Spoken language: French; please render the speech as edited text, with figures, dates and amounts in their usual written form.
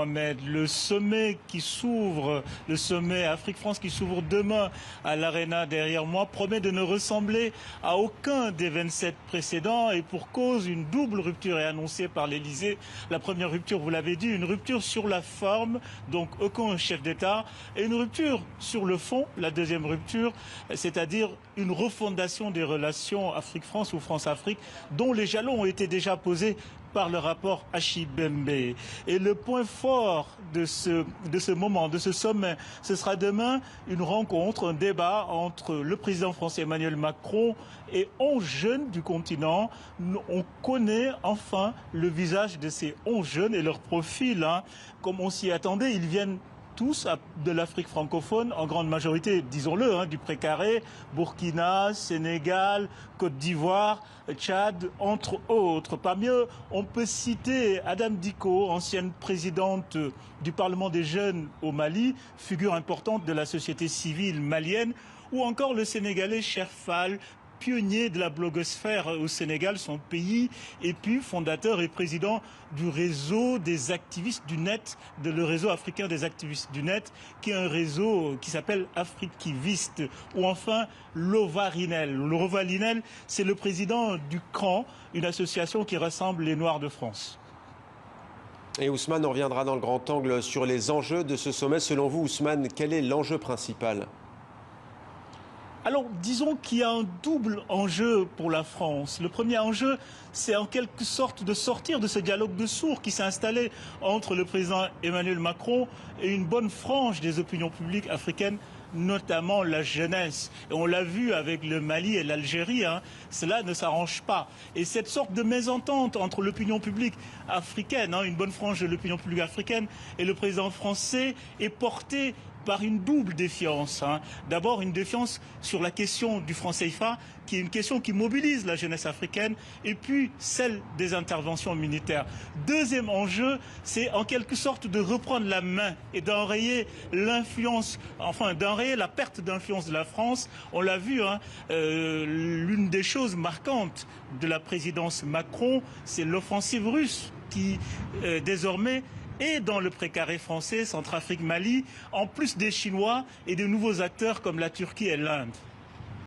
Mohamed, le sommet qui s'ouvre, le sommet Afrique-France qui s'ouvre demain à l'Arena derrière moi, promet de ne ressembler à aucun des 27 précédents et pour cause, une double rupture est annoncée par l'Elysée. La première rupture, vous l'avez dit, une rupture sur la forme, donc aucun chef d'État, et une rupture sur le fond, la deuxième rupture, c'est-à-dire une refondation des relations Afrique-France ou France-Afrique, dont les jalons ont été déjà posés par le rapport Achibembe. Et le point fort de ce moment, de ce sommet, ce sera demain une rencontre, un débat entre le président français Emmanuel Macron et 11 jeunes du continent. On connaît enfin le visage de ces 11 jeunes et leur profil, comme on s'y attendait. Ils viennent tous de l'Afrique francophone, en grande majorité, disons-le, du Précaré, Burkina, Sénégal, Côte d'Ivoire, Tchad, entre autres. Parmi eux, on peut citer Adam Dicko, ancienne présidente du Parlement des jeunes au Mali, figure importante de la société civile malienne, ou encore le Sénégalais Cheikh Fall, pionnier de la blogosphère au Sénégal, son pays, et puis fondateur et président du réseau des activistes du net, le réseau africain des activistes du net, qui est un réseau qui s'appelle Afrikiviste, ou enfin Lova Rinel. Lova Rinel, c'est le président du CRAN, une association qui rassemble les Noirs de France. Et Ousmane, on reviendra dans le grand angle sur les enjeux de ce sommet. Selon vous, Ousmane, quel est l'enjeu principal ? Alors, disons qu'il y a un double enjeu pour la France. Le premier enjeu, c'est en quelque sorte de sortir de ce dialogue de sourds qui s'est installé entre le président Emmanuel Macron et une bonne frange des opinions publiques africaines, notamment la jeunesse. Et on l'a vu avec le Mali et l'Algérie, cela ne s'arrange pas. Et cette sorte de mésentente entre l'opinion publique africaine, une bonne frange de l'opinion publique africaine, et le président français est portée par une double défiance. D'abord, une défiance sur la question du franc CFA, qui est une question qui mobilise la jeunesse africaine, et puis celle des interventions militaires. Deuxième enjeu, c'est en quelque sorte de reprendre la main et d'enrayer l'influence, enfin d'enrayer la perte d'influence de la France. On l'a vu, l'une des choses marquantes de la présidence Macron, c'est l'offensive russe qui, désormais, et dans le précaré français, Centrafrique, Mali, en plus des Chinois et de nouveaux acteurs comme la Turquie et l'Inde.